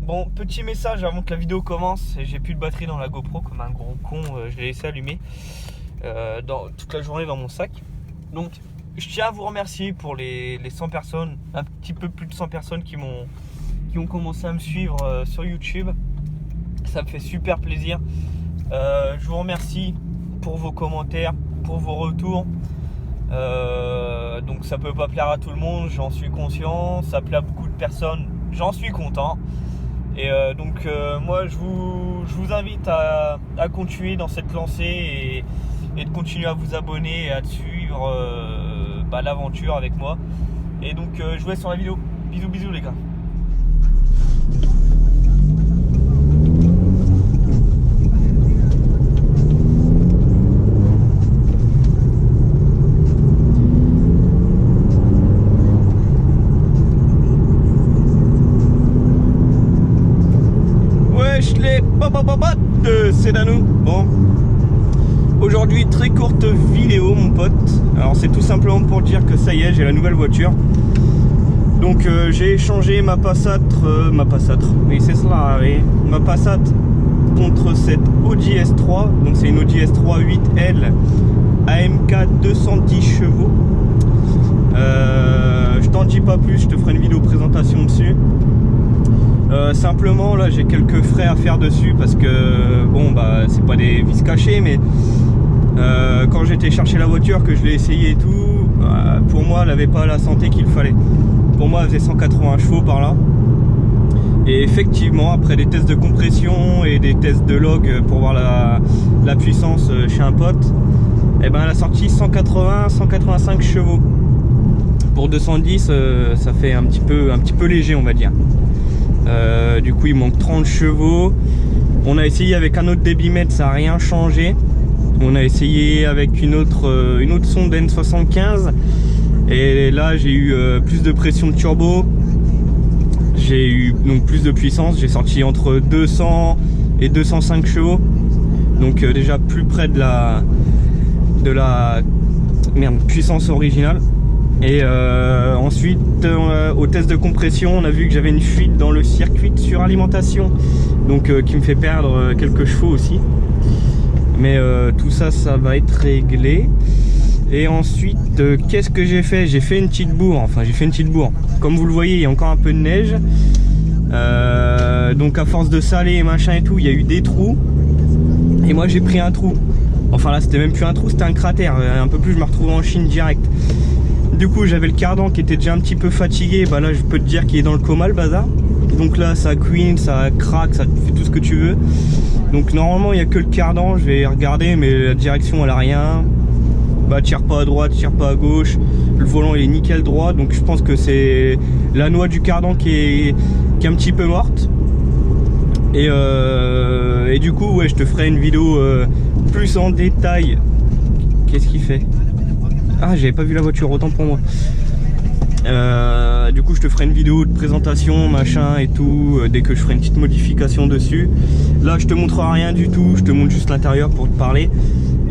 Bon, petit message avant que la vidéo commence. J'ai plus de batterie dans la GoPro comme un gros con. Je l'ai laissé allumer toute la journée dans mon sac. Donc je tiens à vous remercier pour les 100 personnes, un petit peu plus de 100 personnes qui ont commencé à me suivre sur YouTube. Ça me fait super plaisir. Je vous remercie pour vos commentaires, pour vos retours. Donc ça peut pas plaire à tout le monde, j'en suis conscient. Ça plaît à beaucoup de personnes, j'en suis content. Et donc moi je vous invite à continuer dans cette lancée et de continuer à vous abonner et à suivre l'aventure avec moi. Et donc je vous laisse sur la vidéo. Bisous bisous les gars. C'est Danou. Bon, aujourd'hui très courte vidéo mon pote. Alors c'est tout simplement pour dire que ça y est, j'ai la nouvelle voiture. Donc j'ai échangé ma Passat, oui c'est cela, oui, ma Passat contre cette Audi S3. Donc c'est une Audi S3 8L AMK 210 chevaux. Je t'en dis pas plus, je te ferai une vidéo présentation dessus. Simplement là j'ai quelques frais à faire dessus parce que bon bah c'est pas des vis cachées, mais quand j'étais chercher la voiture, que je l'ai essayé et tout, pour moi elle avait pas la santé qu'il fallait. Pour moi elle faisait 180 chevaux par là, et effectivement après des tests de compression et des tests de log pour voir la puissance chez un pote, et ben elle a sorti 180-185 chevaux. Pour 210 ça fait un petit peu léger on va dire. Du coup il manque 30 chevaux. On a essayé avec un autre débitmètre, ça n'a rien changé. On a essayé avec une autre sonde N75, et là j'ai eu plus de pression de turbo, j'ai eu donc plus de puissance. J'ai sorti entre 200 et 205 chevaux, donc déjà plus près de la puissance originale. Et ensuite au test de compression, on a vu que j'avais une fuite dans le circuit de suralimentation, donc qui me fait perdre quelques chevaux aussi. Mais tout ça, ça va être réglé. Et ensuite qu'est-ce que j'ai fait? J'ai fait une petite bourre, comme vous le voyez il y a encore un peu de neige, donc à force de saler et machin et tout, il y a eu des trous, et moi j'ai pris un trou. Enfin là c'était même plus un trou, c'était un cratère, un peu plus je me retrouvais en Chine direct. Du coup j'avais le cardan qui était déjà un petit peu fatigué, bah là je peux te dire qu'il est dans le coma le bazar. Donc là ça couine, ça craque, ça fait tout ce que tu veux. Donc normalement il n'y a que le cardan, je vais regarder, mais la direction elle a rien. Bah tire pas à droite, tire pas à gauche. Le volant il est nickel droit, donc je pense que c'est la noix du cardan qui est un petit peu morte. Et du coup ouais je te ferai une vidéo plus en détail. Qu'est-ce qu'il fait? Ah j'avais pas vu la voiture, autant pour moi. Du coup je te ferai une vidéo de présentation machin et tout, dès que je ferai une petite modification dessus. Là je te montrerai rien du tout, je te montre juste l'intérieur pour te parler.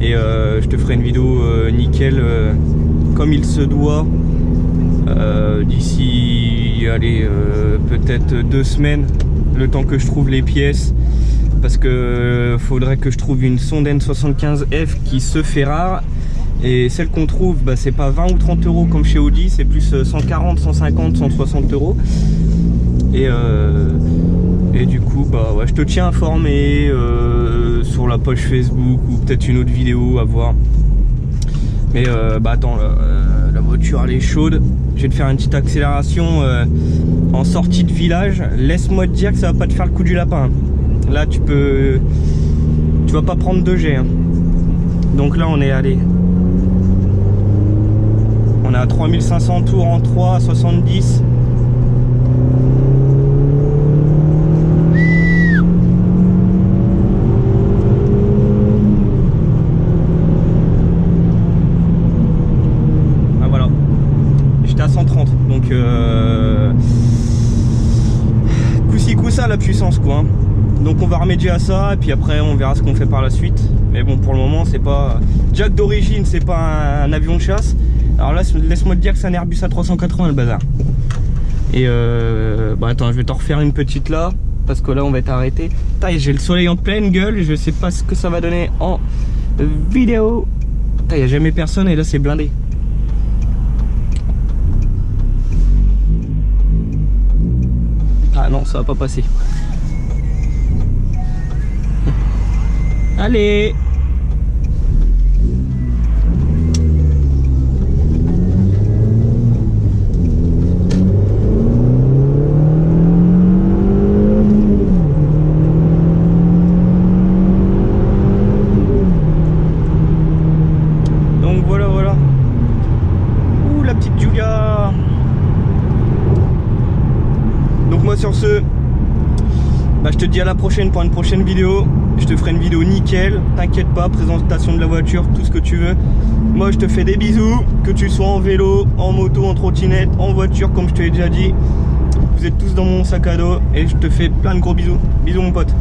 Et je te ferai une vidéo nickel comme il se doit d'ici allez peut-être 2 semaines, le temps que je trouve les pièces, parce que faudrait que je trouve une sonde N75F qui se fait rare. Et celle qu'on trouve, bah, c'est pas 20 ou 30 euros comme chez Audi, c'est plus 140, 150, 160 euros. Et du coup, bah ouais, je te tiens informé sur la page Facebook ou peut-être une autre vidéo à voir. Mais bah attends, la voiture elle est chaude. Je vais te faire une petite accélération en sortie de village. Laisse-moi te dire que ça va pas te faire le coup du lapin. Là tu vas pas prendre 2G. Hein. Donc là on est allé. On est à 3500 tours en 3 à 70. Ah voilà. J'étais à 130. Donc coup-ci coup-ça la puissance quoi. Hein. Donc on va remédier à ça et puis après on verra ce qu'on fait par la suite. Mais bon pour le moment c'est pas... Jack d'origine c'est pas un avion de chasse. Alors là laisse-moi te dire que c'est un Airbus A380 le bazar. Et bah attends je vais t'en refaire une petite là. parce que là on va être arrêté. J'ai le soleil en pleine gueule, je sais pas ce que ça va donner en vidéo. Il n'y a jamais personne et là c'est blindé. Ah non, ça va pas passer. Allez. Donc voilà. Ouh, la petite Giulia. Donc moi sur ce, bah, je te dis à la prochaine pour une prochaine vidéo. Je te ferai une vidéo nickel, t'inquiète pas, présentation de la voiture, tout ce que tu veux. Moi je te fais des bisous, que tu sois en vélo, en moto, en trottinette, en voiture, comme je te l'ai déjà dit. Vous êtes tous dans mon sac à dos et je te fais plein de gros bisous. Bisous mon pote.